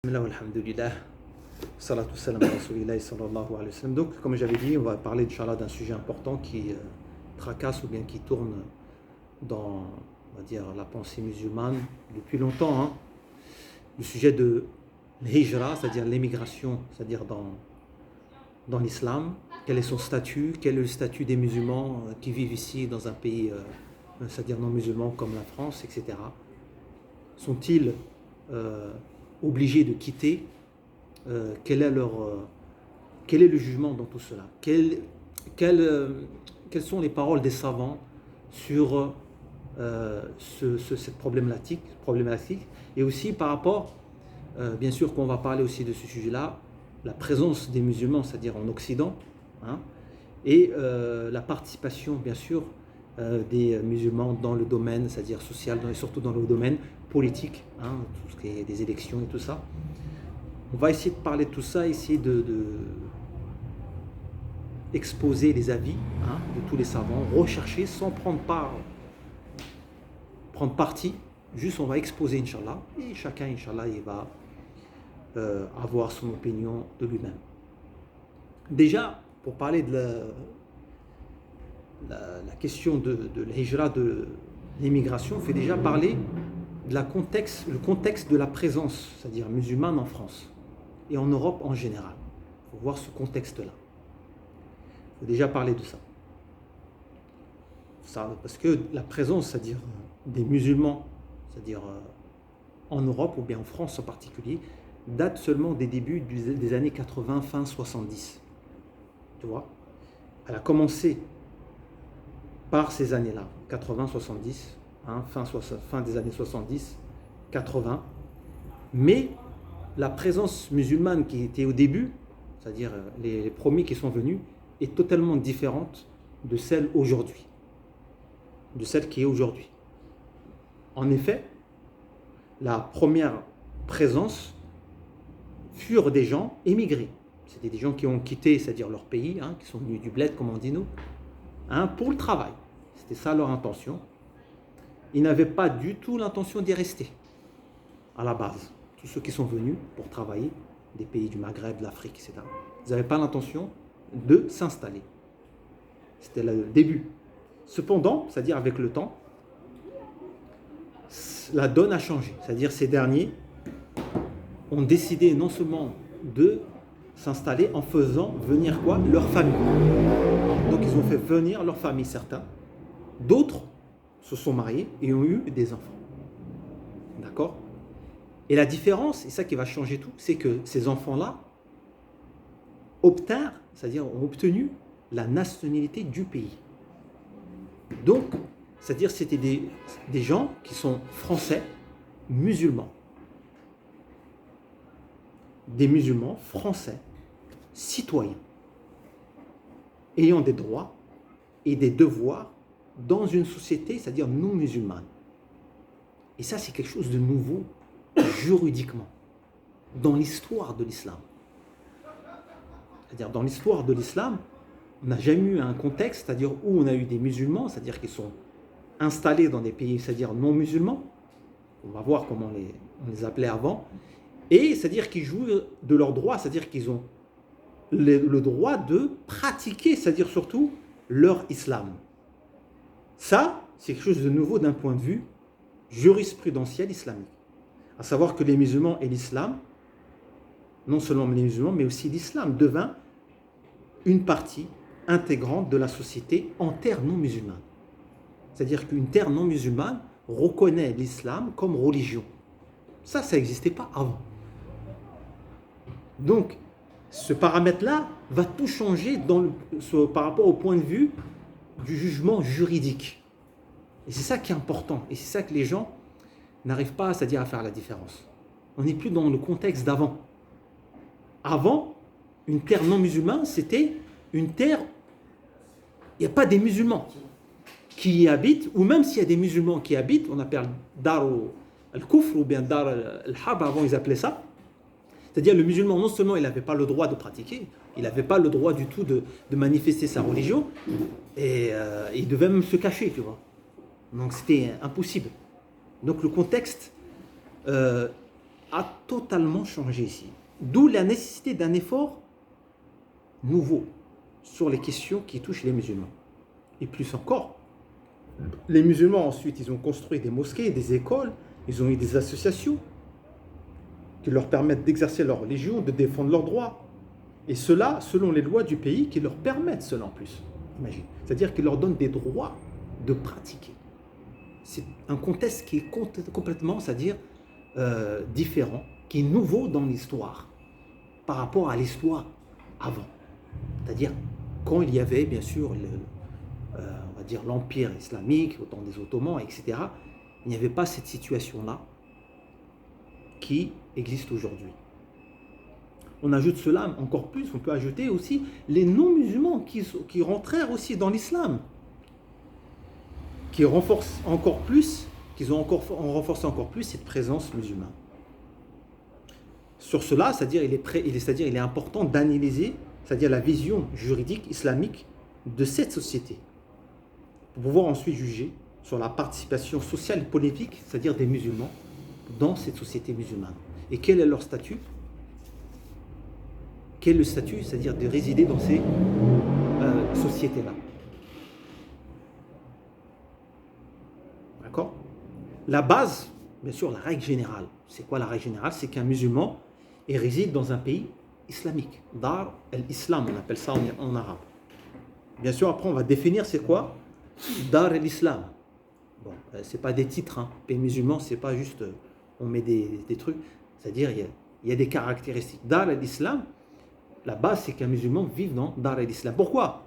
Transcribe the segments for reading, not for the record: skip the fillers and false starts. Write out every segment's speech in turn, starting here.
Alhamdulillah, salatu salam ala rasulillahi sallallahu alayhi wa sallam. Donc, comme j'avais dit, on va parler Inch'Allah d'un sujet important qui tracasse ou bien qui tourne dans, on va dire, la pensée musulmane depuis longtemps. Le sujet de l'hijra, c'est-à-dire l'émigration, c'est-à-dire dans l'islam. Quel est son statut? Quel est le statut des musulmans qui vivent ici dans un pays, c'est-à-dire non musulman comme la France, etc. Sont-ils obligés de quitter? Quel est le jugement dans tout cela? Quelles sont les paroles des savants sur cette problématique? Et aussi par rapport, bien sûr qu'on va parler aussi de ce sujet-là, la présence des musulmans, c'est-à-dire en Occident, et la participation, bien sûr, des musulmans dans le domaine, c'est-à-dire social, et surtout dans le domaine politique, tout ce qui est des élections et tout ça. On va essayer de parler de tout ça, essayer de exposer les avis de tous les savants, rechercher sans prendre parti, juste on va exposer, Inch'Allah, et chacun, Inch'Allah, il va avoir son opinion de lui-même. Déjà, pour parler de la question de l'hijra, de l'immigration, il faut déjà parler de le contexte de la présence, c'est-à-dire musulmane en France et en Europe en général. Il faut voir ce contexte-là. Il faut déjà parler de ça. Parce que la présence, c'est-à-dire des musulmans, c'est-à-dire en Europe ou bien en France en particulier, date seulement des débuts des années 80, fin 70. Tu vois? Elle a commencé par ces années-là, 80-70, fin des années 70, 80. Mais la présence musulmane qui était au début, c'est-à-dire les premiers qui sont venus, est totalement différente de celle aujourd'hui, de celle qui est aujourd'hui. En effet, la première présence furent des gens émigrés. C'était des gens qui ont quitté, c'est-à-dire leur pays, qui sont venus du bled, comme on dit nous, pour le travail. C'était ça leur intention. Ils n'avaient pas du tout l'intention d'y rester, à la base. Tous ceux qui sont venus pour travailler, des pays du Maghreb, de l'Afrique, etc. Ils n'avaient pas l'intention de s'installer. C'était le début. Cependant, c'est-à-dire avec le temps, la donne a changé. C'est-à-dire ces derniers ont décidé non seulement de s'installer en faisant venir quoi? Leur famille. Donc ils ont fait venir leur famille, certains. D'autres se sont mariés et ont eu des enfants. D'accord? Et la différence, et ça qui va changer tout, c'est que ces enfants-là obtinrent, c'est-à-dire ont obtenu la nationalité du pays. Donc, c'est-à-dire c'était des gens qui sont français, musulmans. Des musulmans français, citoyens, ayant des droits et des devoirs dans une société, c'est-à-dire non musulmane. Et ça, c'est quelque chose de nouveau juridiquement dans l'histoire de l'islam. C'est-à-dire dans l'histoire de l'islam, on n'a jamais eu un contexte, c'est-à-dire où on a eu des musulmans, c'est-à-dire qui sont installés dans des pays, c'est-à-dire non musulmans. On va voir comment on les appelait avant. Et c'est-à-dire qu'ils jouent de leurs droits, c'est-à-dire qu'ils ont le droit de pratiquer, c'est-à-dire surtout leur islam. Ça, c'est quelque chose de nouveau d'un point de vue jurisprudentiel islamique. À savoir que les musulmans et l'islam, non seulement les musulmans, mais aussi l'islam devint une partie intégrante de la société en terre non musulmane. C'est-à-dire qu'une terre non musulmane reconnaît l'islam comme religion. Ça n'existait pas avant. Donc, ce paramètre-là va tout changer par rapport au point de vue du jugement juridique. Et c'est ça qui est important. Et c'est ça que les gens n'arrivent pas, c'est-à-dire à faire la différence. On n'est plus dans le contexte d'avant. Avant, une terre non musulmane, c'était une terre, il n'y a pas des musulmans qui y habitent, ou même s'il y a des musulmans qui y habitent, on appelle Dar al-Kufr ou bien Dar al-Harb, avant ils appelaient ça. C'est-à-dire le musulman, non seulement il n'avait pas le droit de pratiquer, il n'avait pas le droit du tout de manifester sa religion, et il devait même se cacher, tu vois. Donc c'était impossible. Donc le contexte a totalement changé ici. D'où la nécessité d'un effort nouveau sur les questions qui touchent les musulmans. Et plus encore, les musulmans ensuite, ils ont construit des mosquées, des écoles, ils ont eu des associations qui leur permettent d'exercer leur religion, de défendre leurs droits. Et cela selon les lois du pays qui leur permettent cela en plus. Imagine. C'est-à-dire qu'ils leur donnent des droits de pratiquer. C'est un contexte qui est complètement, c'est-à-dire différent, qui est nouveau dans l'histoire par rapport à l'histoire avant. C'est-à-dire quand il y avait bien sûr on va dire l'empire islamique, au temps des Ottomans, etc. Il n'y avait pas cette situation-là qui existe aujourd'hui. On ajoute cela encore plus, on peut ajouter aussi les non-musulmans qui rentrèrent aussi dans l'islam, qui renforcent encore plus, ont renforcé encore plus cette présence musulmane. Sur cela, c'est-à-dire il est important d'analyser, c'est-à-dire la vision juridique islamique de cette société, pour pouvoir ensuite juger sur la participation sociale et politique, c'est-à-dire des musulmans, dans cette société musulmane. Et quel est leur statut? Quel est le statut, c'est-à-dire de résider dans ces sociétés-là. D'accord? La base, bien sûr, la règle générale. C'est quoi la règle générale? C'est qu'un musulman réside dans un pays islamique. Dar al-Islam, on appelle ça en arabe. Bien sûr, après, on va définir c'est quoi Dar al-Islam. Bon, c'est pas des titres, hein. Pays musulman, c'est pas juste on met des trucs. C'est-à-dire, il y a des caractéristiques. Dar al-Islam, la base, c'est qu'un musulman vive dans Dar al-Islam. Pourquoi?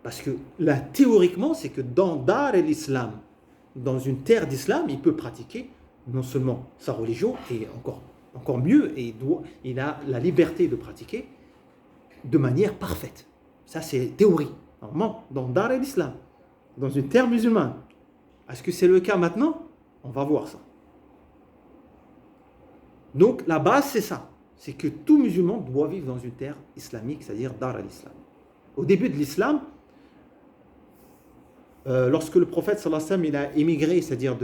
Parce que là, théoriquement, c'est que dans Dar al-Islam, dans une terre d'islam, il peut pratiquer non seulement sa religion, et encore mieux, et il a la liberté de pratiquer de manière parfaite. Ça, c'est théorie. Normalement, dans Dar al-Islam, dans une terre musulmane. Est-ce que c'est le cas maintenant? On va voir ça. Donc, la base, c'est ça. C'est que tout musulman doit vivre dans une terre islamique, c'est-à-dire Dar al-Islam. Au début de l'islam, lorsque le prophète sallallahu alayhi wa sallam, il a émigré, c'est-à-dire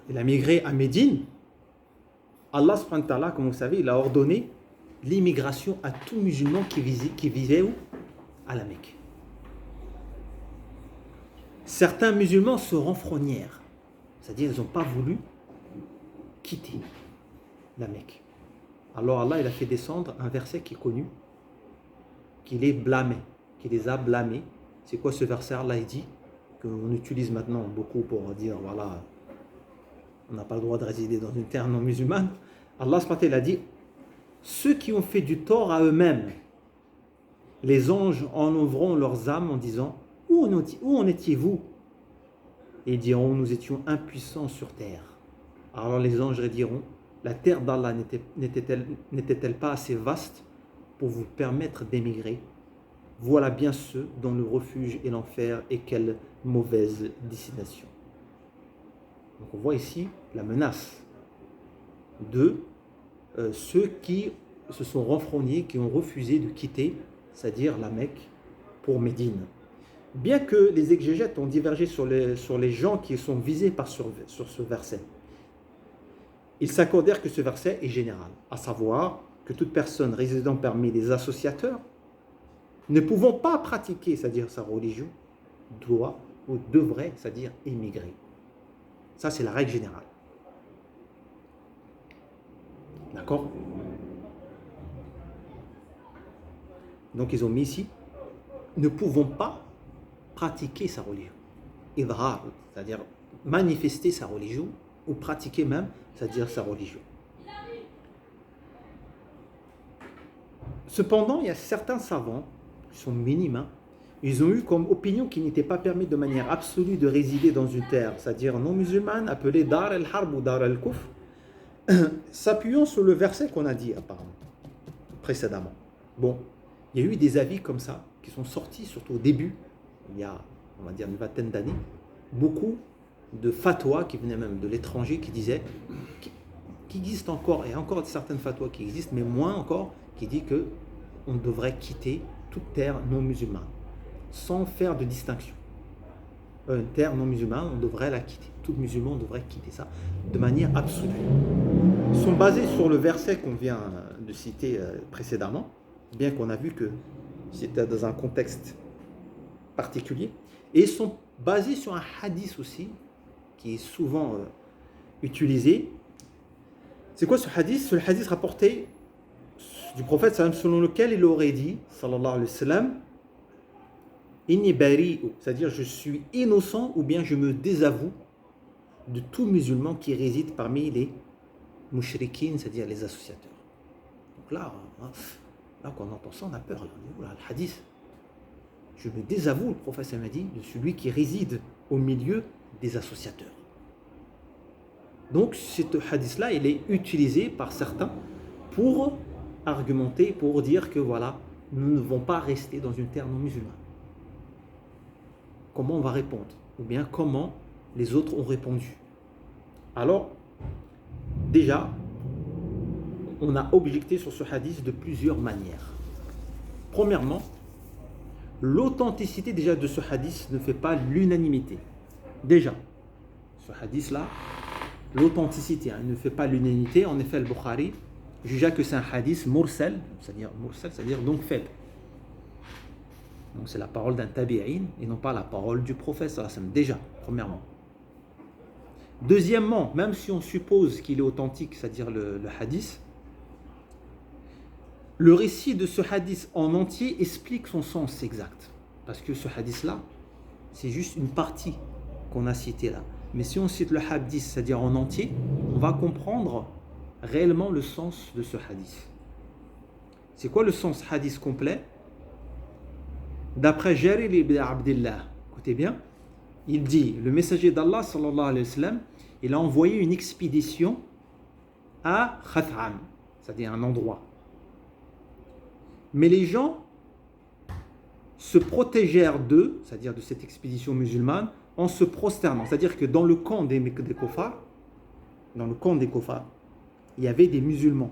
il a migré à Médine, Allah subhanahu wa ta'ala, comme vous savez, il a ordonné l'immigration à tout musulman qui vivait où? À la Mecque. Certains musulmans se renfrognèrent, c'est-à-dire ils n'ont pas voulu quitter la Mecque. Alors Allah, il a fait descendre un verset qui est connu, qui les blâmait, qui les a blâmés. C'est quoi ce verset? Allah il dit, qu'on utilise maintenant beaucoup pour dire, voilà, on n'a pas le droit de résider dans une terre non musulmane. Allah il a dit, ceux qui ont fait du tort à eux-mêmes, les anges en ouvrant leurs âmes en disant, où en étiez-vous? Et ils diront, nous étions impuissants sur terre. Alors les anges diront, la terre d'Allah n'était-elle pas assez vaste pour vous permettre d'émigrer? Voilà bien ceux dont le refuge est l'enfer, et quelle mauvaise destination. Donc on voit ici la menace de ceux qui se sont renfrognés, qui ont refusé de quitter, c'est-à-dire la Mecque, pour Médine. Bien que les exégètes ont divergé sur les gens qui sont visés sur ce verset, ils s'accordèrent que ce verset est général, à savoir que toute personne résidant parmi les associateurs, ne pouvant pas pratiquer, c'est-à-dire sa religion, doit ou devrait, c'est-à-dire émigrer. Ça, c'est la règle générale. D'accord? Donc, ils ont mis ici, ne pouvons pas pratiquer sa religion. Idhar, c'est-à-dire manifester sa religion, ou pratiquer même, c'est-à-dire sa religion. Cependant, il y a certains savants, qui sont minimes, ils ont eu comme opinion qu'il n'était pas permis de manière absolue de résider dans une terre, c'est-à-dire non musulmane, appelée Dar al-Harb ou Dar al-Kufr, s'appuyant sur le verset qu'on a dit apparemment, précédemment. Bon, il y a eu des avis comme ça, qui sont sortis, surtout au début, il y a, on va dire, une vingtaine d'années, beaucoup de fatwas qui venaient même de l'étranger, qui disaient, qui existent encore, et encore certaines fatwas qui existent, mais moins encore, qui dit que on devrait quitter toute terre non musulmane, sans faire de distinction. une terre non musulmane, on devrait la quitter. Tout musulman devrait quitter ça de manière absolue. Ils sont basés sur le verset qu'on vient de citer précédemment, bien qu'on a vu que c'était dans un contexte particulier. Et ils sont basés sur un hadith aussi, qui est souvent utilisé. C'est quoi ce hadith? C'est le hadith rapporté du prophète selon lequel il aurait dit, sallallahu alayhi wa sallam, inni bari'u, c'est-à-dire je suis innocent ou bien je me désavoue de tout musulman qui réside parmi les mushrikines, c'est-à-dire les associateurs. Donc là quand on entend ça, on a peur. Là, le hadith, je me désavoue, le prophète m'a dit, de celui qui réside au milieu des associateurs. Donc, ce hadith-là, il est utilisé par certains pour argumenter, pour dire que voilà, nous ne devons pas rester dans une terre non musulmane. Comment on va répondre? Ou bien comment les autres ont répondu? Alors, déjà, on a objecté sur ce hadith de plusieurs manières. Premièrement, l'authenticité déjà de ce hadith ne fait pas l'unanimité. Déjà, ce hadith-là, l'authenticité ne fait pas l'unanimité. En effet, le Bukhari jugea que c'est un hadith mursal, c'est-à-dire donc faible. Donc c'est la parole d'un tabi'in et non pas la parole du prophète sallallahu alayhi wa sallam. Déjà, premièrement. Deuxièmement, même si on suppose qu'il est authentique, c'est-à-dire le hadith, le récit de ce hadith en entier explique son sens exact. Parce que ce hadith-là, c'est juste une partie qu'on a citée là. Mais si on cite le hadith, c'est-à-dire en entier, on va comprendre réellement le sens de ce hadith. C'est quoi le sens hadith complet? D'après Jarir ibn Abdullah, écoutez bien, il dit, le messager d'Allah, sallallahu alayhi wa sallam, il a envoyé une expédition à Khath'am, c'est-à-dire un endroit. Mais les gens se protégèrent d'eux, c'est-à-dire de cette expédition musulmane, en se prosternant. C'est-à-dire que dans le camp des Kofars, il y avait des musulmans.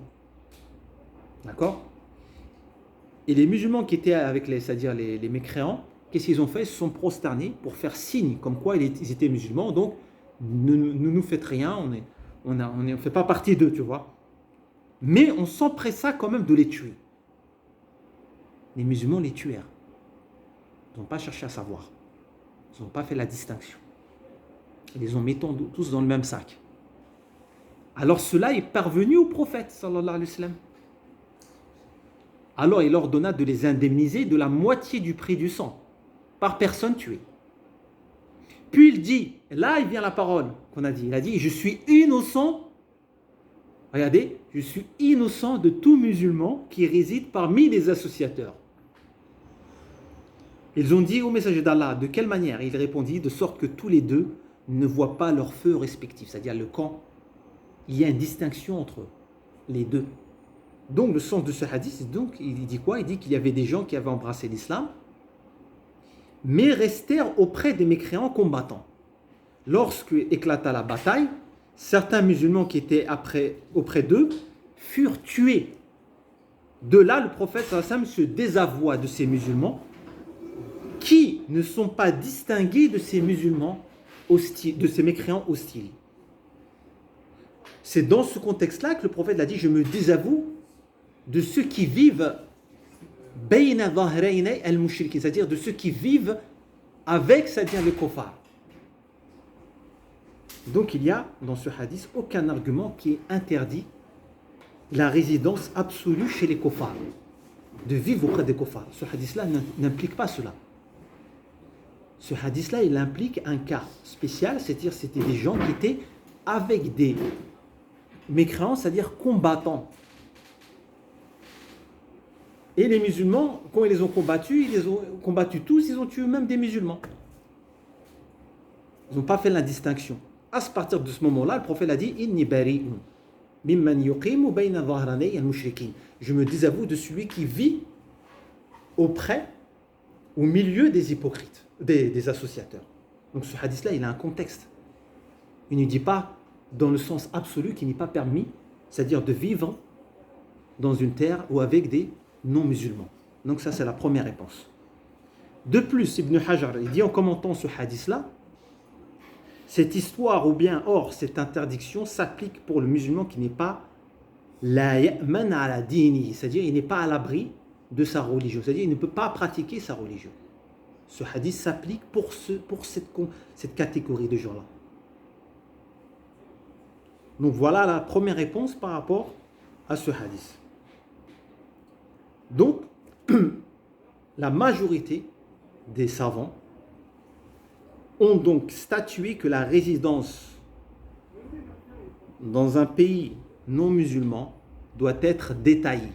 D'accord? Et les musulmans qui étaient avec c'est-à-dire les mécréants, qu'est-ce qu'ils ont fait? Ils se sont prosternés pour faire signe, comme quoi ils étaient musulmans. Donc, ne nous faites rien, on ne fait pas partie d'eux, tu vois. Mais on s'empressa quand même de les tuer. Les musulmans les tuèrent. Ils n'ont pas cherché à savoir. Ils n'ont pas fait la distinction. Ils les ont mis tous dans le même sac. Alors cela est parvenu au prophète, sallallahu alayhi wa sallam. Alors il ordonna de les indemniser de la moitié du prix du sang, par personne tuée. Puis il dit, là il vient la parole qu'on a dit, il a dit, je suis innocent, regardez, je suis innocent de tout musulman qui réside parmi les associateurs. Ils ont dit au messager d'Allah, de quelle manière? Il répondit, de sorte que tous les deux ne voient pas leur feu respectif, c'est-à-dire le camp. Il y a une distinction entre les deux. Donc le sens de ce hadith, donc, il dit quoi? Il dit qu'il y avait des gens qui avaient embrassé l'islam, mais restèrent auprès des mécréants combattants. Lorsque éclata la bataille, certains musulmans qui étaient auprès d'eux furent tués. De là, le prophète sallallahu alayhi wa sallam se désavoua de ces musulmans qui ne sont pas distingués de ces musulmans hostiles, de ces mécréants hostiles. C'est dans ce contexte-là que le prophète a dit, je me désavoue de ceux qui vivent bayna dhahrayni al-mushrikin, c'est-à-dire de ceux qui vivent avec, c'est-à-dire les kuffars. Donc il y a dans ce hadith aucun argument qui interdit la résidence absolue chez les kuffars, de vivre auprès des kuffars. Ce hadith-là n'implique pas cela. Ce hadith-là, il implique un cas spécial, c'est-à-dire c'était des gens qui étaient avec des mécréants, c'est-à-dire combattants. Et les musulmans, quand ils les ont combattus, ils les ont combattus tous, ils ont tué même des musulmans. Ils n'ont pas fait la distinction. À partir de ce moment-là, le prophète a dit, Inni bari'un mimman yuqimu bayna dhahranay al-mushrikin. Je me désavoue de celui qui vit au milieu des hypocrites, des associateurs. Donc ce hadith-là, il a un contexte. Il ne dit pas dans le sens absolu qu'il n'est pas permis, c'est-à-dire de vivre dans une terre ou avec des non-musulmans. Donc ça, c'est la première réponse. De plus, Ibn Hajar, il dit en commentant ce hadith-là, Cette histoire ou bien, or, cette interdiction s'applique pour le musulman qui n'est pas la ya'man ala dini, c'est-à-dire il n'est pas à l'abri de sa religion, c'est-à-dire il ne peut pas pratiquer sa religion. Ce hadith s'applique pour cette catégorie de gens-là. Donc voilà la première réponse par rapport à ce hadith. Donc, la majorité des savants ont donc statué que la résidence dans un pays non musulman doit être détaillée.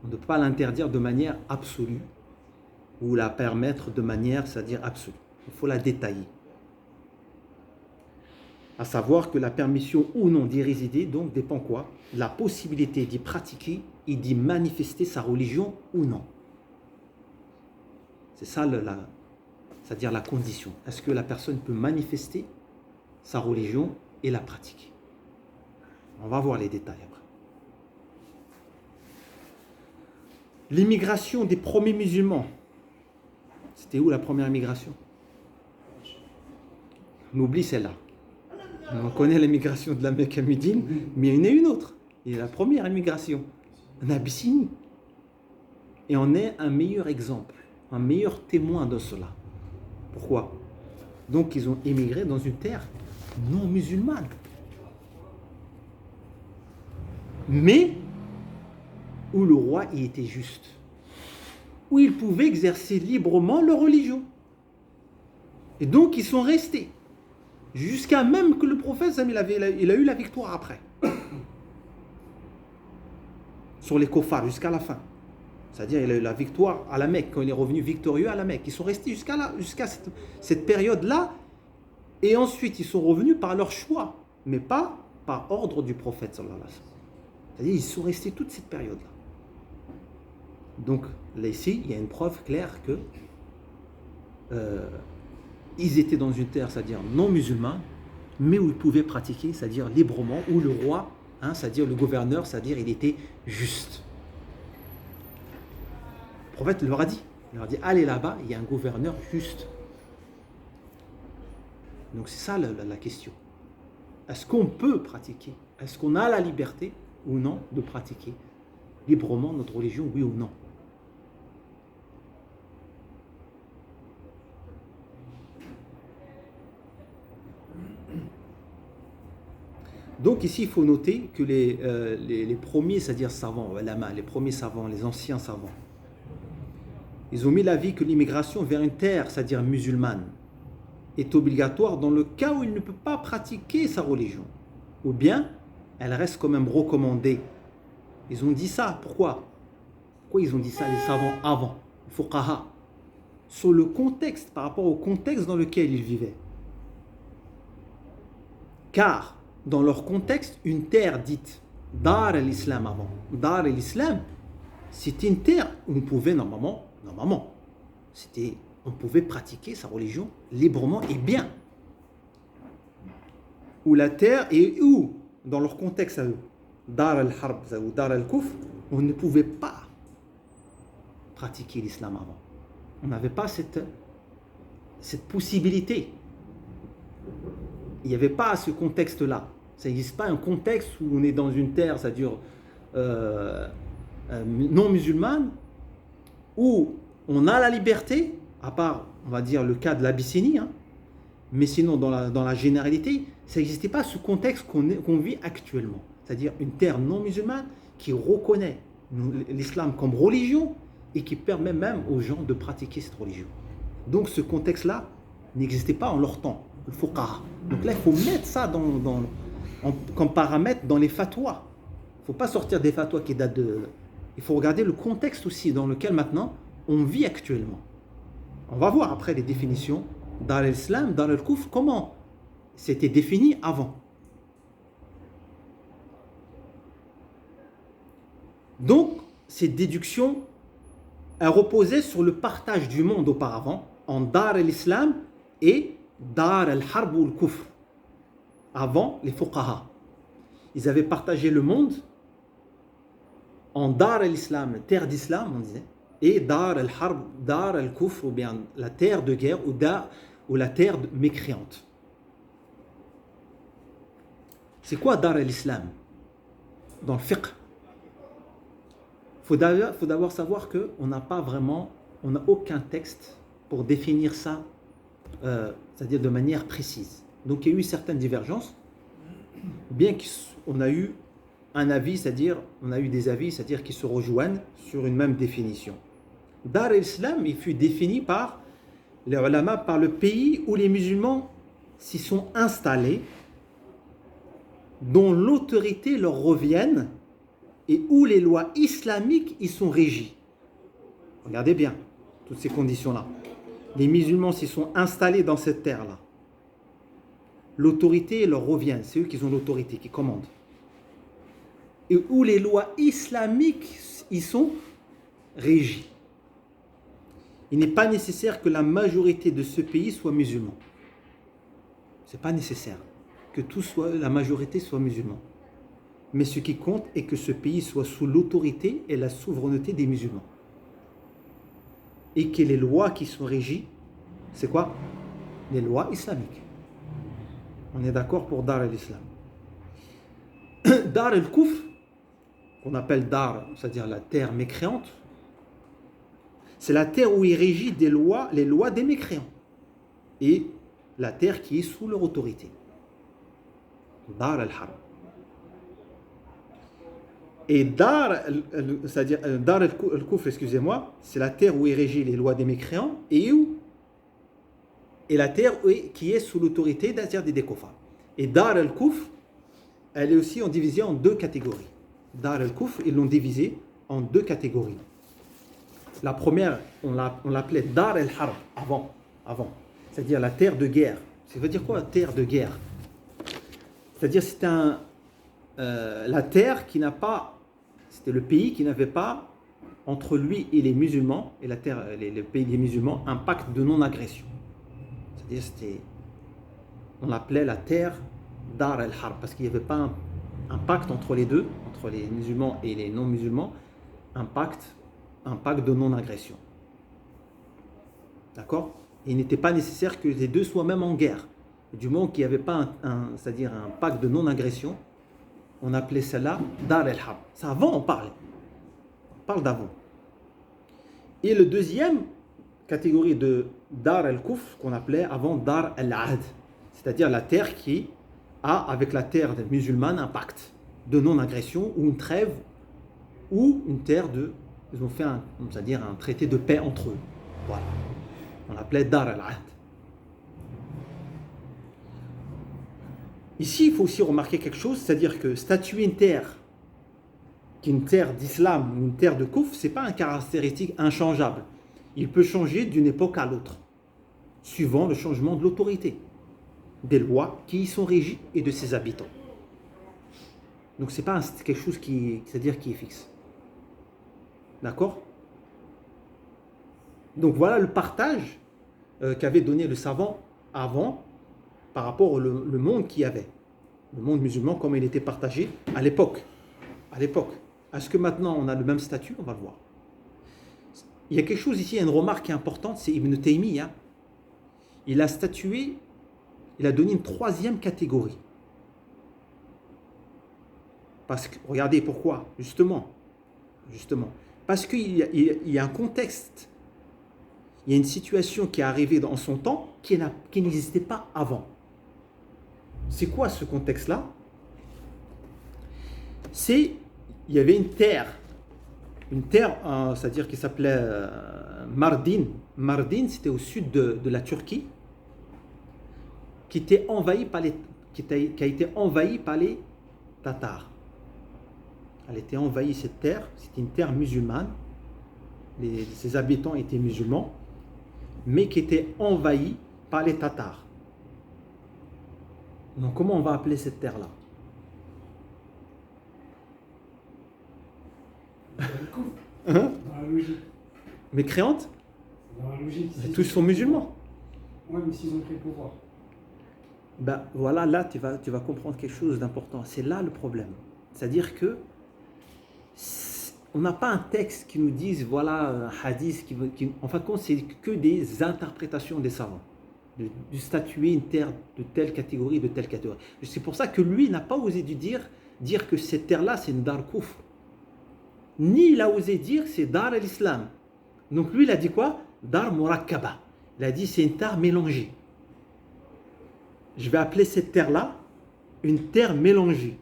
On ne peut pas l'interdire de manière absolue ou la permettre de manière, c'est-à-dire absolue. Il faut la détailler. À savoir que la permission ou non d'y résider donc dépend quoi? La possibilité d'y pratiquer et d'y manifester sa religion ou non. C'est ça c'est-à-dire la condition. Est-ce que la personne peut manifester sa religion et la pratiquer? On va voir les détails après. L'immigration des premiers musulmans. C'était où la première immigration? On oublie celle-là. On connaît l'immigration de la Mecque à Médine, mais il y en a une autre. Il y a la première immigration en Abyssinie. Et on est un meilleur exemple, un meilleur témoin de cela. Pourquoi? Donc ils ont émigré dans une terre non musulmane. Mais où le roi y était juste. Où ils pouvaient exercer librement leur religion. Et donc ils sont restés. Jusqu'à même que le prophète, il a eu la victoire après. Sur les kofars, jusqu'à la fin. C'est-à-dire il a eu la victoire à la Mecque, quand il est revenu victorieux à la Mecque. Ils sont restés jusqu'à cette période-là. Et ensuite, ils sont revenus par leur choix, mais pas par ordre du prophète. C'est-à-dire ils sont restés toute cette période-là. Donc là, ici, il y a une preuve claire que ils étaient dans une terre, c'est-à-dire non musulmane, mais où ils pouvaient pratiquer, c'est-à-dire librement, où le roi, c'est-à-dire le gouverneur, c'est-à-dire il était juste. Le prophète leur a dit, allez là-bas, il y a un gouverneur juste. Donc c'est ça la question. Est-ce qu'on peut pratiquer? Est-ce qu'on a la liberté ou non de pratiquer librement notre religion, oui ou non? Donc ici, il faut noter que les premiers, c'est-à-dire savants, les premiers savants, les anciens savants, ils ont mis l'avis que l'immigration vers une terre, c'est-à-dire musulmane, est obligatoire dans le cas où il ne peut pas pratiquer sa religion. Ou bien, elle reste quand même recommandée. Ils ont dit ça, pourquoi? Pourquoi ils ont dit ça, les savants, avant, les fuqaha? Sur le contexte, par rapport au contexte dans lequel ils vivaient. Car, dans leur contexte, une terre dite Dar al-Islam avant. Dar al-Islam, c'était une terre où on pouvait normalement, on pouvait pratiquer sa religion librement et bien. Où la terre, et où, dans leur contexte à eux, Dar al-Harb ou Dar al-Kufr, on ne pouvait pas pratiquer l'islam avant. On n'avait pas cette possibilité. Il n'y avait pas ce contexte-là. Ça n'existe pas un contexte où on est dans une terre, c'est-à-dire non musulmane, où on a la liberté, à part, on va dire, le cas de l'Abyssinie, mais sinon, dans la généralité, ça n'existait pas ce contexte qu'on vit actuellement. C'est-à-dire une terre non musulmane qui reconnaît l'islam comme religion et qui permet même aux gens de pratiquer cette religion. Donc ce contexte-là n'existait pas en leur temps, le fuqaha. Donc là, il faut mettre ça comme paramètre dans les fatwas. Il ne faut pas sortir des fatwas qui datent de... Il faut regarder le contexte aussi dans lequel maintenant on vit actuellement. On va voir après les définitions dans l'islam, dans le kufr, comment c'était défini avant. Donc, ces déductions reposaient sur le partage du monde auparavant en Dar al-Islam et Dar al-Harb ou al-Kufr. Avant les fuqaha. Ils avaient partagé le monde en Dar al-Islam, terre d'islam, on disait, et Dar al-Harb, Dar al-Kufr, ou bien la terre de guerre, ou la terre mécréante. C'est quoi Dar al-Islam dans le fiqh? Il faut d'abord savoir qu'on n'a pas vraiment, on n'a aucun texte pour définir ça, c'est-à-dire de manière précise. Donc il y a eu certaines divergences, bien qu'on a eu un avis, c'est-à-dire on a eu des avis, c'est-à-dire qui se rejoignent sur une même définition. Dar al-Islam, il fut défini par les ulama, par le pays où les musulmans s'y sont installés, dont l'autorité leur revienne et où les lois islamiques y sont régies. Regardez bien toutes ces conditions-là. Les musulmans s'y sont installés dans cette terre-là. L'autorité leur revient, c'est eux qui ont l'autorité, qui commandent. Et où les lois islamiques y sont régies. Il n'est pas nécessaire que la majorité de ce pays soit musulman. Ce n'est pas nécessaire que la majorité soit musulman. Mais ce qui compte est que ce pays soit sous l'autorité et la souveraineté des musulmans. Et que les lois qui sont régies, c'est quoi? Les lois islamiques. On est d'accord pour Dar al-Islam. Dar al-Kufr, qu'on appelle Dar, c'est-à-dire la terre mécréante, c'est la terre où il régit les lois des mécréants. Et la terre qui est sous leur autorité. Dar al-Harb. Et c'est-à-dire Dar al-Kufr, excusez-moi, c'est la terre où il régit les lois des mécréants et la terre qui est sous l'autorité des Dékofar. Et Dar al-Kufr, elle est aussi divisée en deux catégories. Dar al-Kufr, ils l'ont divisée en deux catégories. La première, on l'appelait Dar al-Harb, avant. C'est-à-dire la terre de guerre. Ça veut dire quoi, terre de guerre? C'est-à-dire c'est la terre qui n'a pas, c'était le pays qui n'avait pas entre lui et les musulmans, et la terre, le pays des musulmans, un pacte de non-agression. C'est-à-dire on l'appelait la terre Dar al-Harb, parce qu'il n'y avait pas un pacte entre les deux, entre les musulmans et les non-musulmans, un pacte de non-agression. D'accord? Il n'était pas nécessaire que les deux soient même en guerre. Du moment qu'il n'y avait pas c'est-à-dire un pacte de non-agression, on appelait cela Dar al-Harb. Ça avant on parle d'avant. Et le deuxième catégorie de Dar al-Kufr qu'on appelait avant Dar al-Ahd, c'est-à-dire la terre qui a avec la terre musulmane un pacte de non-agression ou une trêve ou une terre ils ont fait c'est-à-dire un traité de paix entre eux. Voilà. On l'appelait Dar al-Ahd. Ici, il faut aussi remarquer quelque chose, c'est-à-dire que statuer une terre qui est une terre d'islam ou une terre de kouf, ce n'est pas un caractéristique inchangeable. Il peut changer d'une époque à l'autre, suivant le changement de l'autorité, des lois qui y sont régies et de ses habitants. Donc ce n'est pas quelque chose c'est-à-dire qui est fixe. D'accord? Donc voilà le partage qu'avait donné le savant avant par rapport au monde qu'il y avait. Le monde musulman, comme il était partagé à l'époque. Est-ce que maintenant on a le même statut? On va le voir. Il y a quelque chose ici, il y a une remarque qui est importante, c'est Ibn Taymiyyah. Il a donné une troisième catégorie. Parce que, regardez pourquoi, justement. Parce qu'il y a un contexte, il y a une situation qui est arrivée dans son temps qui n'existait pas avant. C'est quoi ce contexte-là? Il y avait une terre, c'est-à-dire qui s'appelait Mardin. Mardin, c'était au sud de la Turquie, qui a été envahie par les Tatars. Elle était envahie, cette terre, c'était une terre musulmane. Ses habitants étaient musulmans, mais qui était envahie par les Tatars. Donc comment on va appeler cette terre-là? Dans la logique. Mécréante? Dans la logique. Mais tous sont musulmans. Oui, mais s'ils ont pris le pouvoir. Ben voilà, là tu vas comprendre quelque chose d'important. C'est là le problème. C'est-à-dire que on n'a pas un texte qui nous dise, voilà, un hadith, en fin de compte, c'est que des interprétations des savants. de statuer une terre de telle catégorie, de telle catégorie. C'est pour ça que lui n'a pas osé dire que cette terre-là, c'est une dar kufr. Ni il a osé dire c'est dar l'islam. Donc lui, il a dit quoi? Dar murakkaba. Il a dit c'est une terre mélangée. Je vais appeler cette terre-là une terre mélangée.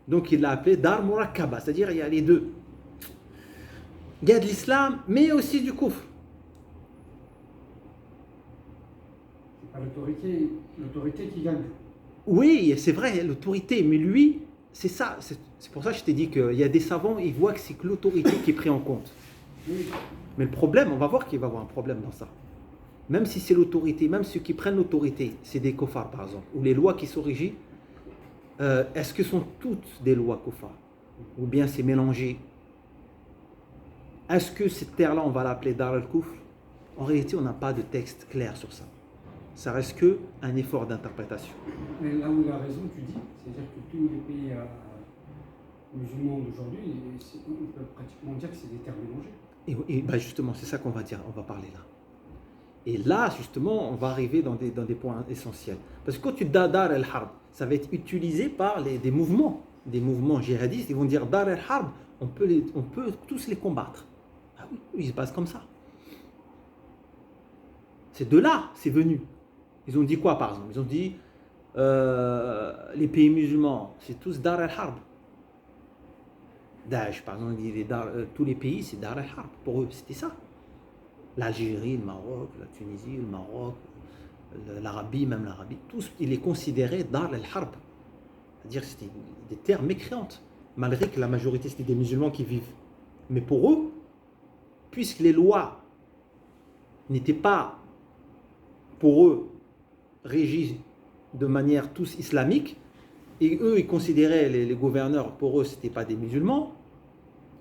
Donc il l'a appelé dar murakkaba, c'est-à-dire il y a les deux. Il y a de l'islam, mais aussi du kufr. C'est pas l'autorité qui gagne. Oui, c'est vrai, l'autorité, mais lui, c'est ça. C'est pour ça que je t'ai dit qu'il y a des savants, ils voient que c'est que l'autorité qui est prise en compte. Oui. Mais le problème, on va voir qu'il va y avoir un problème dans ça. Même si c'est l'autorité, même ceux qui prennent l'autorité, c'est des kofars par exemple, ou les lois qui sont régies, est-ce que sont toutes des lois kofars? Ou bien c'est mélangé? Est-ce que cette terre-là, on va l'appeler Dar al-Kufr? En réalité, on n'a pas de texte clair sur ça. Ça reste qu'un effort d'interprétation. Mais là où il a raison, tu dis, c'est-à-dire que tous les pays musulmans d'aujourd'hui, on peut pratiquement dire que c'est des terres mélangées. Et ben justement, c'est ça qu'on va dire, on va parler là. Et là, justement, on va arriver dans des points essentiels. Parce que quand tu dis Dar al-Harb, ça va être utilisé par des mouvements djihadistes. Ils vont dire Dar al-Harb, on peut tous les combattre. Ah oui, il se passe comme ça. C'est de là, c'est venu. Ils ont dit quoi par exemple? Ils ont dit les pays musulmans, c'est tous Dar al-Harb. Daesh, par exemple, il dit tous les pays, c'est Dar al-Harb. Pour eux, c'était ça. L'Algérie, le Maroc, la Tunisie, le Maroc, l'Arabie, même l'Arabie, tous, ils les considéraient Dar al-Harb. C'est-à-dire que c'était des terres mécréantes, malgré que la majorité, c'était des musulmans qui vivent. Mais pour eux, puisque les lois n'étaient pas, pour eux, régies de manière tous islamique, et eux, ils considéraient les gouverneurs, pour eux, ce n'étaient pas des musulmans,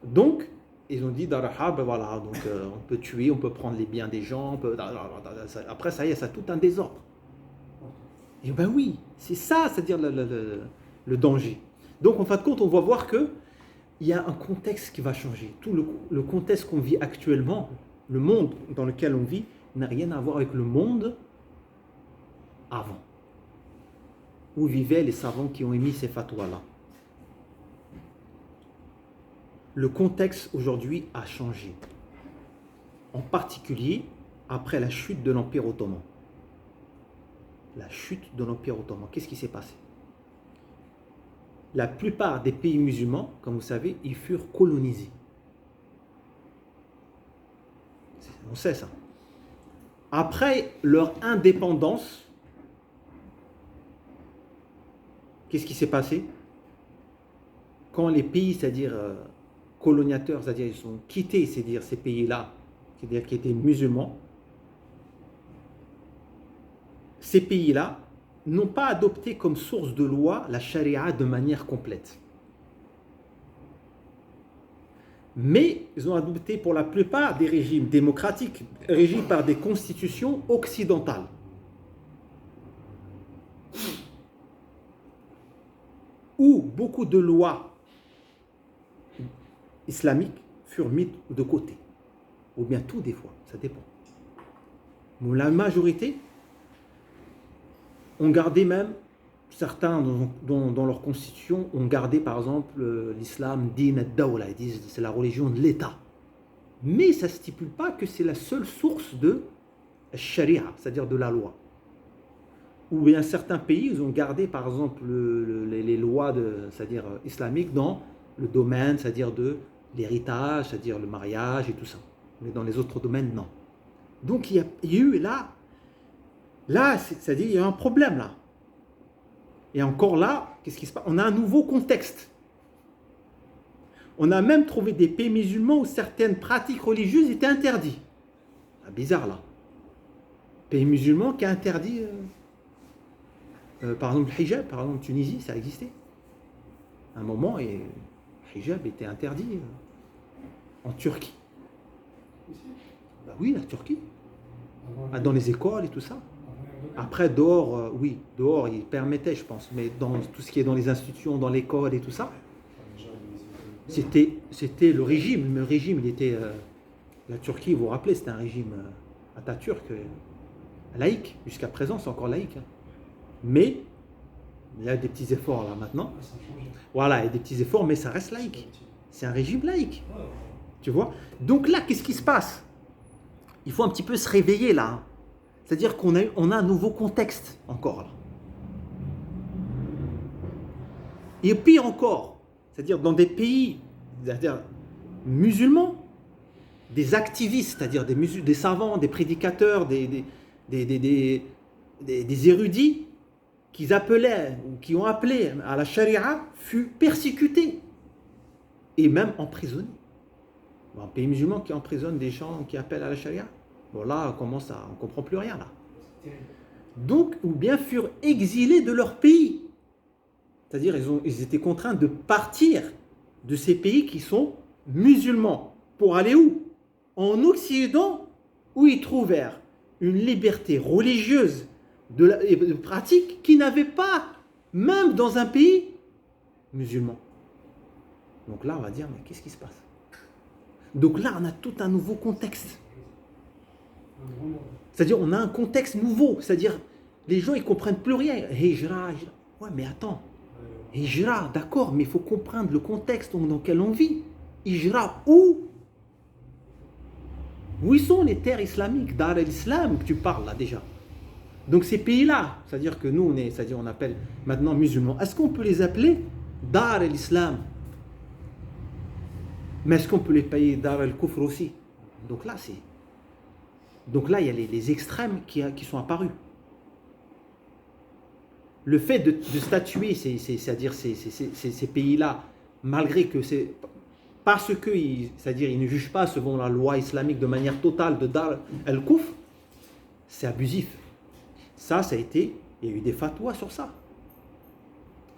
donc, ils ont dit, Dar al-Harb, voilà, donc on peut tuer, on peut prendre les biens des gens, après, ça y est, ça a tout un désordre. Et ben oui, c'est ça, c'est-à-dire le danger. Donc, en fin de compte, on va voir que il y a un contexte qui va changer. Tout le contexte qu'on vit actuellement, le monde dans lequel on vit, n'a rien à voir avec le monde avant, où vivaient les savants qui ont émis ces fatwas-là. Le contexte aujourd'hui a changé, en particulier après la chute de l'Empire ottoman. La chute de l'Empire ottoman, qu'est-ce qui s'est passé? La plupart des pays musulmans, comme vous savez, ils furent colonisés. On sait ça. Après leur indépendance, qu'est-ce qui s'est passé? Quand les pays, c'est-à-dire coloniateurs, c'est-à-dire ils ont quitté, c'est-à-dire ces pays-là, c'est-à-dire qui étaient musulmans, ces pays-là n'ont pas adopté comme source de loi la charia de manière complète. Mais ils ont adopté pour la plupart des régimes démocratiques régis par des constitutions occidentales. Où beaucoup de lois islamiques furent mises de côté. Ou bien tout des fois, ça dépend. Mais la majorité ont gardé même, certains dans leur constitution, ont gardé par exemple l'islam din ad-dawla, ils disent c'est la religion de l'État. Mais ça ne stipule pas que c'est la seule source de sharia, c'est-à-dire de la loi. Ou bien certains pays, ils ont gardé par exemple les lois c'est-à-dire islamiques dans le domaine, c'est-à-dire de l'héritage, c'est-à-dire le mariage et tout ça. Mais dans les autres domaines, non. Donc il y a eu là, c'est-à-dire il y a un problème là. Et encore là, qu'est-ce qui se passe? On a un nouveau contexte. On a même trouvé des pays musulmans où certaines pratiques religieuses étaient interdites. C'est bizarre là. Pays musulmans qui a interdit, par exemple le hijab, par exemple en Tunisie, ça existait. À un moment, et le hijab était interdit en Turquie. Bah oui, la Turquie. Dans les écoles et tout ça. Après, dehors, oui, dehors, ils permettaient, je pense, mais dans tout ce qui est dans les institutions, dans l'école et tout ça, c'était le régime. Le régime, il était... la Turquie, vous vous rappelez, c'était un régime Atatürk, laïque. Jusqu'à présent, c'est encore laïque. Hein. Mais il y a des petits efforts là maintenant. Ça a changé. Voilà, il y a des petits efforts, mais ça reste laïque. C'est un régime laïque. Tu vois? Donc là, qu'est-ce qui se passe? Il faut un petit peu se réveiller là. Hein. C'est-à-dire qu'on a un nouveau contexte encore là. Et pire encore, c'est-à-dire dans des pays c'est-à-dire musulmans, des activistes, c'est-à-dire des savants, des prédicateurs, des érudits qui appelaient ou qui ont appelé à la charia, furent persécutés et même emprisonnés. Bon, un pays musulman qui emprisonne des gens qui appellent à la charia, bon là on ne comprend plus rien là. Donc, ou bien furent exilés de leur pays. C'est-à-dire ils étaient contraints de partir de ces pays qui sont musulmans. Pour aller où? En Occident, où ils trouvèrent une liberté religieuse et de pratique qu'ils n'avaient pas, même dans un pays musulman. Donc là, on va dire, mais qu'est-ce qui se passe? Donc là, on a tout un nouveau contexte. C'est-à-dire, on a un contexte nouveau. C'est-à-dire, les gens, ils ne comprennent plus rien. Hijra, hijra. Ouais, mais attends. Hijra, d'accord, mais il faut comprendre le contexte dans lequel on vit. Hijra, où? Où sont les terres islamiques, Dar al-Islam, que tu parles là déjà? Donc ces pays-là, c'est-à-dire que nous, c'est-à-dire on appelle maintenant musulmans, est-ce qu'on peut les appeler Dar al-Islam? Mais est-ce qu'on peut les payer Dar al-Kufr aussi? Donc là, il y a les extrêmes qui sont apparus. Le fait de statuer c'est-à-dire ces pays-là, malgré que c'est parce que c'est-à-dire ils ne jugent pas selon la loi islamique de manière totale de Dar al-Kufr, c'est abusif. Ça a été, il y a eu des fatwas sur ça.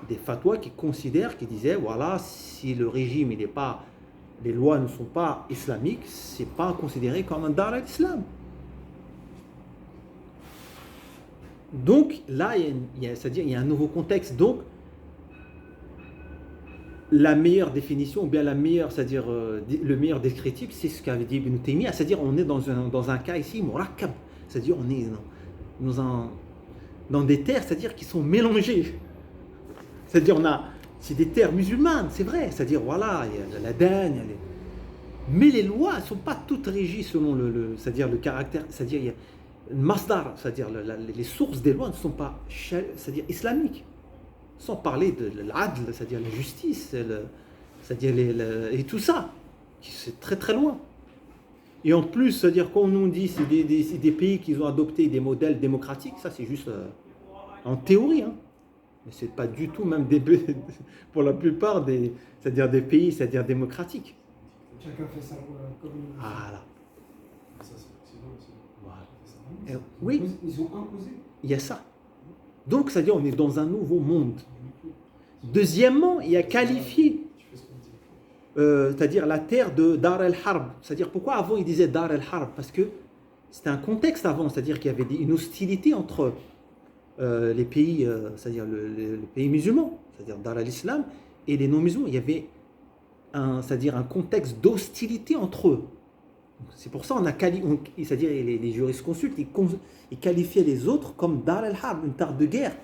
Des fatwas qui considèrent, qui disaient, voilà, si le régime, les lois ne sont pas islamiques, c'est pas considéré comme un Dar al-Islam. Donc là, c'est-à-dire il y a un nouveau contexte. Donc, la meilleure définition, ou bien c'est-à-dire le meilleur descriptif, c'est ce qu'avait dit Ibn Taymiyyah, c'est-à-dire on est dans un cas ici, murakkab, c'est-à-dire on est dans des terres, c'est-à-dire qui sont mélangées. C'est-à-dire c'est des terres musulmanes, c'est vrai, c'est-à-dire voilà, il y a la Dagne, mais les lois ne sont pas toutes régies selon c'est-à-dire le caractère, c'est-à-dire il y a le masdar, c'est-à-dire les sources des lois ne sont pas, c'est-à-dire islamiques. Sans parler de l'adl, c'est-à-dire la justice, c'est-à-dire et tout ça, c'est très très loin. Et en plus, c'est-à-dire qu'on nous dit c'est des pays qui ont adopté des modèles démocratiques, ça c'est juste en théorie, hein. Mais c'est pas du tout même pour la plupart c'est-à-dire des pays, c'est-à-dire démocratiques. Chacun fait ça comme il veut. Voilà. Ça, c'est l'Occident aussi. Voilà. Oui, Ils ont imposé. il y a ça. Donc, c'est-à-dire on est dans un nouveau monde. Deuxièmement, il y a qualifié, c'est-à-dire la terre de Dar el-Harb. C'est-à-dire pourquoi avant il disait Dar el-Harb? Parce que c'était un contexte avant, c'est-à-dire qu'il y avait une hostilité entre les pays, c'est-à-dire les pays musulmans, c'est-à-dire Dar el-Islam, et les non-musulmans. Il y avait c'est-à-dire un contexte d'hostilité entre eux. C'est pour ça c'est-à-dire les jurisconsultes, ils qualifiaient les autres comme Dar el-Harb, une terre de guerre.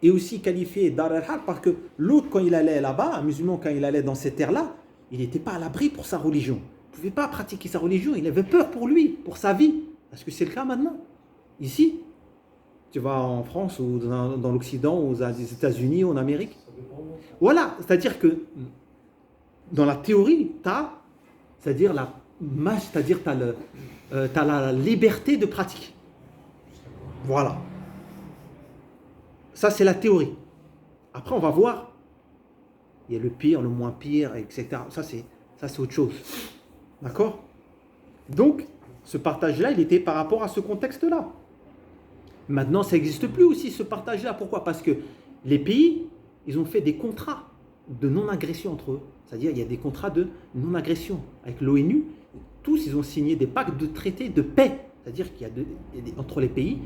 Et aussi qualifié Dar el-Harb parce que l'autre, quand il allait là-bas, un musulman, quand il allait dans ces terres-là, il n'était pas à l'abri pour sa religion. Il ne pouvait pas pratiquer sa religion, il avait peur pour lui, pour sa vie. Est-ce que c'est le cas maintenant? Ici, tu vas en France ou dans l'Occident, ou aux États-Unis, ou en Amérique. Voilà, c'est-à-dire que dans la théorie, tu as, c'est-à-dire t'as la liberté de pratique. Voilà. Ça, c'est la théorie. Après, on va voir. Il y a le pire, le moins pire, etc. Ça, c'est autre chose. D'accord? Donc, ce partage-là, il était par rapport à ce contexte-là. Maintenant, ça n'existe plus aussi, ce partage-là. Pourquoi? Parce que les pays, ils ont fait des contrats de non-agression entre eux. C'est-à-dire, il y a des contrats de non-agression. Avec l'ONU, tous, ils ont signé des pactes de traités de paix. C'est-à-dire qu'il y a entre les pays,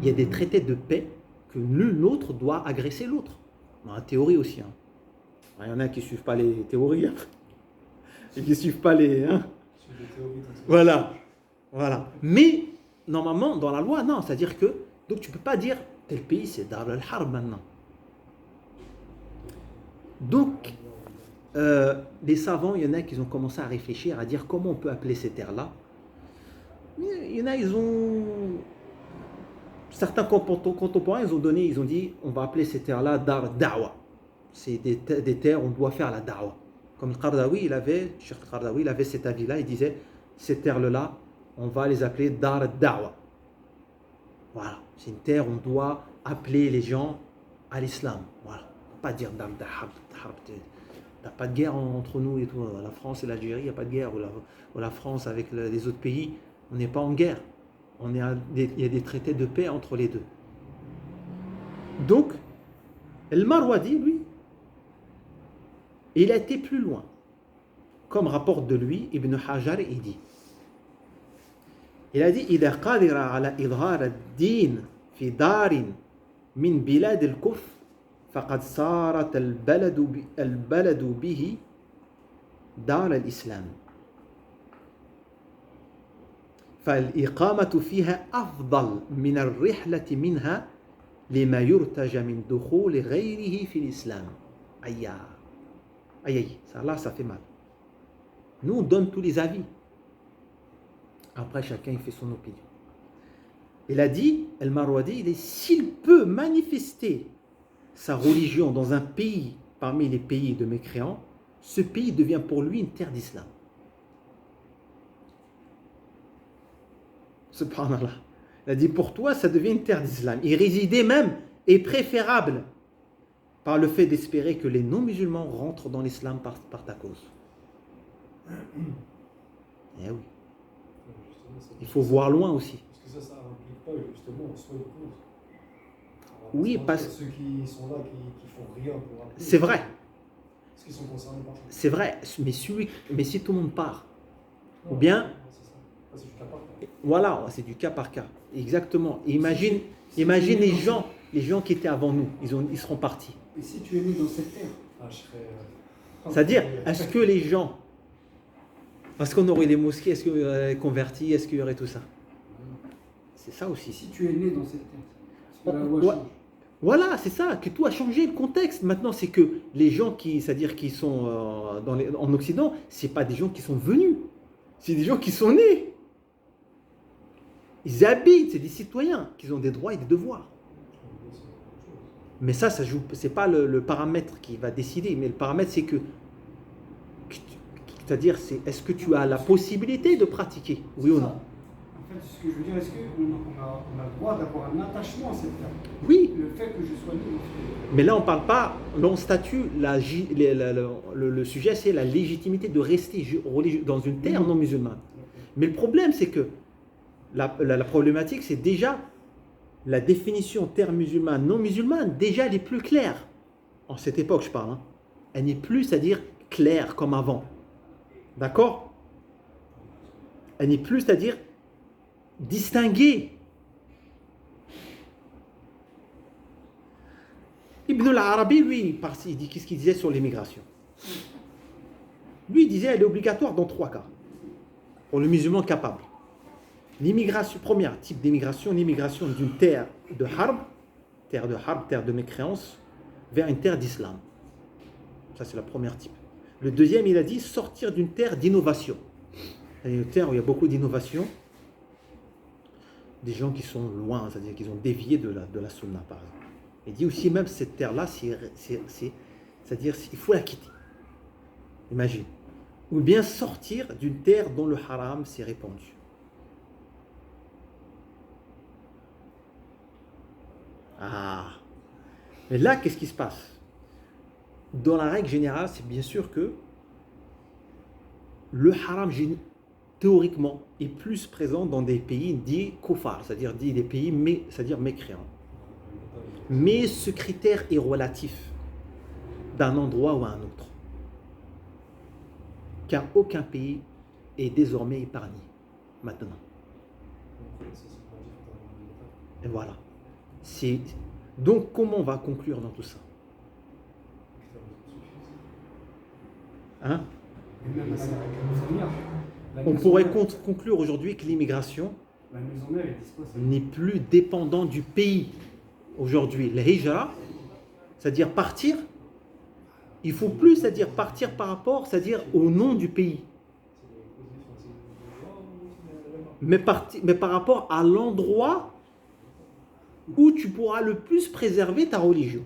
il y a des traités de paix que nul n'autre doit agresser l'autre. Dans la théorie aussi. Hein. Il y en a qui ne suivent pas les théories. Hein. Et qui ne suivent pas les... Hein. Voilà. Mais normalement, dans la loi, non. C'est-à-dire que, donc tu ne peux pas dire tel pays c'est Dar al-Harb maintenant. Donc, les savants, il y en a qui ont commencé à réfléchir, à dire comment on peut appeler ces terres-là. Il y en a, ils ont. Certains contemporains, ils ont dit on va appeler ces terres-là Dar Da'wa. C'est des terres où on doit faire la Da'wa. Comme le Qardawi, Cheikh Qardawi, il avait cet avis-là, il disait ces terres-là, on va les appeler Dar Da'wa. Voilà, c'est une terre où on doit appeler les gens à l'islam. Voilà, pas dire Dar Da'wa. Il n'y a pas de guerre entre nous et tout. La France et l'Algérie, il n'y a pas de guerre. Ou la France avec les autres pays, on n'est pas en guerre. Il y a des traités de paix entre les deux. Donc, El Marwadi, lui, il a été plus loin. Comme rapporte de lui, Ibn Hajar, il dit. Il a dit إذا قادر على إظهار الدين في دار من بلاد الكفر فقد صارت البلد به دار الإسلام فالإقامة فيها أفضل من الرحلة منها لما يرتجى من دخول غيره في الإسلام. Aïe, aïe, ça là, ça fait mal. Nous, on donne tous les avis. Après, chacun il fait son opinion. Il a dit, El Marwadi, s'il peut manifester sa religion dans un pays parmi les pays de mécréants, ce pays devient pour lui une terre d'islam. Subhanallah. Il a dit, pour toi, ça devient une terre d'islam. Y résider même est préférable par le fait d'espérer que les non-musulmans rentrent dans l'islam par ta cause. Eh oui. Il faut voir loin aussi. Parce que ça n'implique pas justement soit une cause. Oui, parce que ceux qui sont là, qui font rien pour appeler. C'est vrai. Parce qu'ils sont concernés par ça. C'est vrai, mais si tout le monde part, ou bien, c'est du cas par cas. Voilà, c'est du cas par cas. Exactement. Imagine les gens qui étaient avant nous, ils seront partis. Et si tu es né dans cette terre, Je serais. C'est-à-dire, est-ce que les gens, parce qu'on aurait les mosquées, est-ce qu'il y aurait convertis, est-ce qu'il y aurait tout ça? C'est ça aussi. si tu es né dans cette terre, parce que la loi Ouais. change. Voilà, c'est ça, que tout a changé le contexte. Maintenant, c'est que les gens c'est-à-dire qui sont en Occident, c'est pas des gens qui sont venus, c'est des gens qui sont nés. Ils habitent, c'est des citoyens qui ont des droits et des devoirs. Mais ça joue, c'est pas le paramètre qui va décider, mais le paramètre c'est c'est-à-dire est-ce que tu as la possibilité de pratiquer, oui ou non? En fait, ce que je veux dire, est-ce qu'on a le droit d'avoir un attachement à cette terre? Oui. Le fait que je sois né dans cette terre. Mais là, on ne parle pas, là, on statue, le sujet, c'est la légitimité de rester dans une terre non musulmane. Mais le problème, c'est que la problématique, c'est déjà la définition terre musulmane, non musulmane, déjà, elle est plus claire. En cette époque, je parle. Elle n'est plus, c'est-à-dire, claire comme avant. D'accord? Elle n'est plus, c'est-à-dire, distinguée. Ibn al-Arabi, lui, il dit qu'est-ce qu'il disait sur l'immigration. Lui, il disait qu'elle est obligatoire dans 3 cas, pour le musulman capable. L'immigration, premier type d'immigration, l'immigration d'une terre de harb, terre de mécréance, vers une terre d'islam. Ça, c'est le premier type. Le deuxième, il a dit sortir d'une terre d'innovation. Une terre où il y a beaucoup d'innovation, des gens qui sont loin, c'est-à-dire qu'ils ont dévié de la sunna, par exemple. Il dit aussi même cette terre-là, c'est-à-dire il faut la quitter. Imagine. Ou bien sortir d'une terre dont le haram s'est répandu. Ah. Mais là, qu'est-ce qui se passe? Dans la règle générale, c'est bien sûr que le haram, théoriquement, est plus présent dans des pays dits kofar, c'est-à-dire des pays mécréants. Mais ce critère est relatif d'un endroit ou à un autre. Car aucun pays est désormais épargné, maintenant. Et voilà. Donc, comment on va conclure dans tout ça? On pourrait conclure aujourd'hui que l'immigration, La maison mère, ils disent quoi ça? n'est plus dépendant du pays. Aujourd'hui, le hijra, c'est-à-dire partir, il faut plus, c'est-à-dire partir par rapport, c'est-à-dire au nom du pays, mais par rapport à l'endroit où tu pourras le plus préserver ta religion.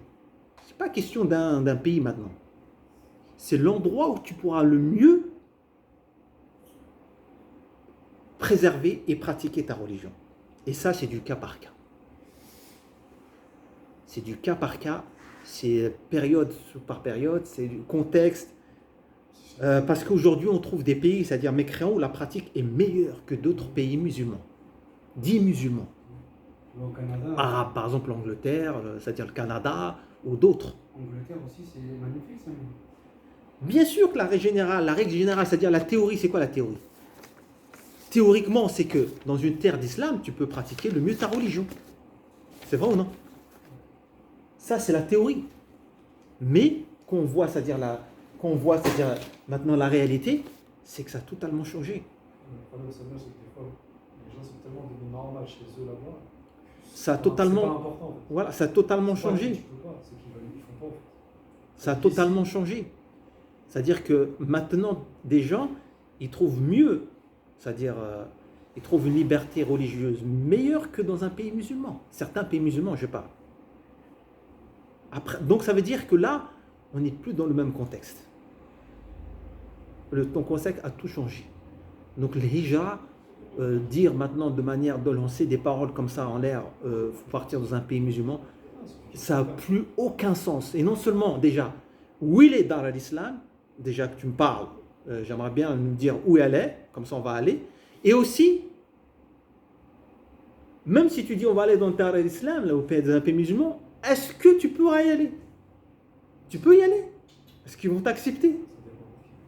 C'est pas question d'un pays maintenant. C'est l'endroit où tu pourras le mieux préserver et pratiquer ta religion. Et ça, c'est du cas par cas. C'est du cas par cas, c'est période par période, c'est du contexte. Parce qu'aujourd'hui, on trouve des pays, c'est-à-dire mécréants, où la pratique est meilleure que d'autres pays musulmans. Dits musulmans. Au Canada, Arabes, par exemple l'Angleterre, c'est-à-dire le Canada, ou d'autres. Angleterre aussi, c'est magnifique ça. Bien sûr que la règle générale, c'est-à-dire la théorie, c'est quoi la théorie? Théoriquement, c'est que dans une terre d'islam, tu peux pratiquer le mieux ta religion. C'est vrai ou non? Ça, c'est la théorie. Mais qu'on voit, c'est-à-dire maintenant la réalité, c'est que ça a totalement changé. Le problème, c'est que des fois, les gens sont tellement devenus normaux chez eux là-bas. Ça a C'est pas totalement, important, en fait. voilà, ça a totalement C'est pas que changé. tu peux pas, c'est qu'ils font pas, en fait. Ça a totalement changé. C'est-à-dire que maintenant, des gens, ils trouvent mieux, c'est-à-dire, ils trouvent une liberté religieuse meilleure que dans un pays musulman. Certains pays musulmans, je parle. Après, donc ça veut dire que là, on n'est plus dans le même contexte. Ton contexte a tout changé. Donc le hijra, dire maintenant de manière de lancer des paroles comme ça en l'air, faut partir dans un pays musulman, ça n'a plus aucun sens. Et non seulement déjà, où il est dans l'islam, déjà que tu me parles, j'aimerais bien nous dire où elle est, comme ça on va aller. Et aussi, même si tu dis on va aller dans le terrain de l'islam, là, dans un pays musulman, est-ce que tu pourras y aller? Tu peux y aller? Est-ce qu'ils vont t'accepter?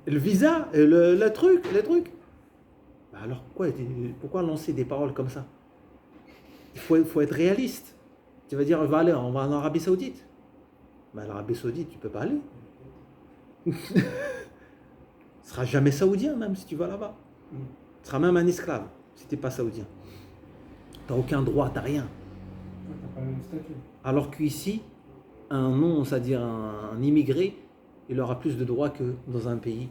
Le visa, le truc, les trucs. Bah alors pourquoi lancer des paroles comme ça? Il faut être réaliste. Tu vas dire on va en Arabie Saoudite. Bah l'Arabie Saoudite, tu peux pas aller. Tu ne seras jamais saoudien même si tu vas là-bas. Tu seras même un esclave si tu n'es pas saoudien. Tu n'as aucun droit, tu n'as rien. Tu n'as pas le même statut. Alors qu'ici, un non, c'est-à-dire un immigré, il aura plus de droits que dans un pays,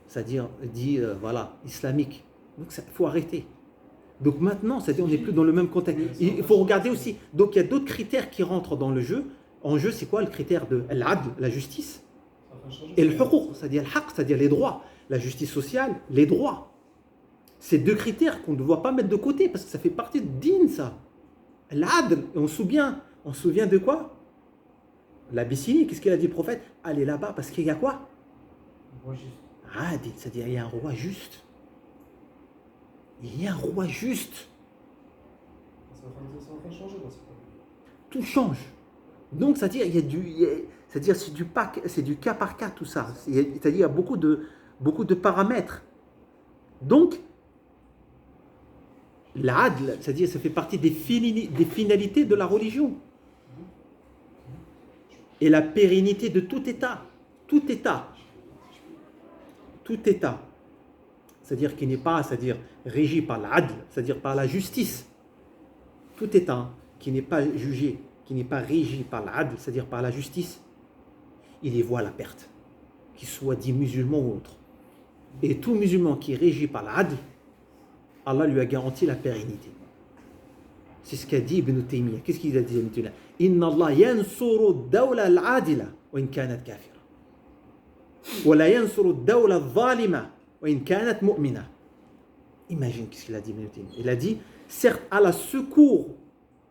c'est-à-dire dit, voilà, islamique. Donc il faut arrêter. Donc maintenant, c'est-à-dire on n'est plus dans le même contexte. Il faut regarder aussi. Donc il y a d'autres critères qui rentrent dans le jeu. En jeu, c'est quoi le critère de l'adl, la justice, et le huquq, c'est-à-dire le haqq, c'est-à-dire les droits. La justice sociale, les droits. C'est deux critères qu'on ne doit pas mettre de côté parce que ça fait partie de din, ça. L'adl, on se souvient de quoi? L'Abyssinie, qu'est-ce qu'il a dit le prophète? Allez là-bas parce qu'il y a quoi? Adl, c'est-à-dire il y a un roi juste. Il y a un roi juste. Ça va changer dans cette année. Tout change. Donc, c'est-à-dire, c'est-à-dire c'est du cas par cas tout ça. C'est-à-dire, il y a beaucoup de paramètres. Donc, l'adl, c'est-à-dire, ça fait partie des finalités de la religion. Et la pérennité de tout État. Tout État. Tout État. C'est-à-dire qui n'est pas, c'est-à-dire régi par l'adl, c'est-à-dire par la justice. Tout État qui n'est pas jugé, qui n'est pas régi par l'adl, c'est-à-dire par la justice, il y voit la perte, qu'il soit dit musulman ou autre. Et tout musulman qui est régi par l'adl, Allah lui a garanti la pérennité. C'est ce qu'a dit Ibn Taymiyyah. Qu'est-ce qu'il a dit Ibn Taymiyyah? Inna Allah yansuru dawla al-adila wa in kanat kafira. Wa la yansuru dawla al-zalima wa in kanat mu'mina. Imagine qu'est-ce qu'il a dit Ibn Taymiyyah. Il a dit, certes Allah secourt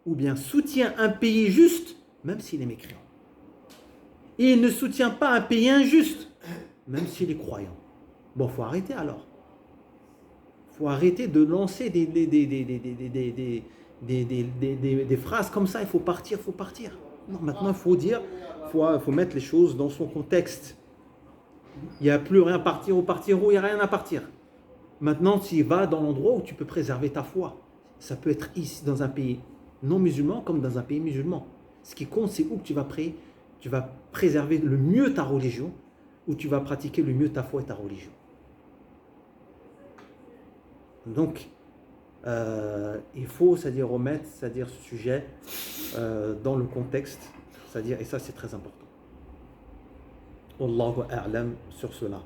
ou bien soutient un pays juste, même s'il est mécréant. Et il ne soutient pas un pays injuste, même s'il est croyant. Bon, il faut arrêter alors. Il faut arrêter de lancer des phrases comme ça, il faut partir. Non, maintenant, il faut dire, faut mettre les choses dans son contexte. Il n'y a plus rien à partir ou il n'y a rien à partir. Maintenant, tu vas dans l'endroit où tu peux préserver ta foi. Ça peut être ici, dans un pays non musulman, comme dans un pays musulman. Ce qui compte, c'est où que tu vas préserver le mieux ta religion, où tu vas pratiquer le mieux ta foi et ta religion. Donc, Il faut, c'est-à-dire remettre, c'est-à-dire ce sujet dans le contexte, c'est-à-dire, et ça c'est très important. Wallahu a'lam sur cela.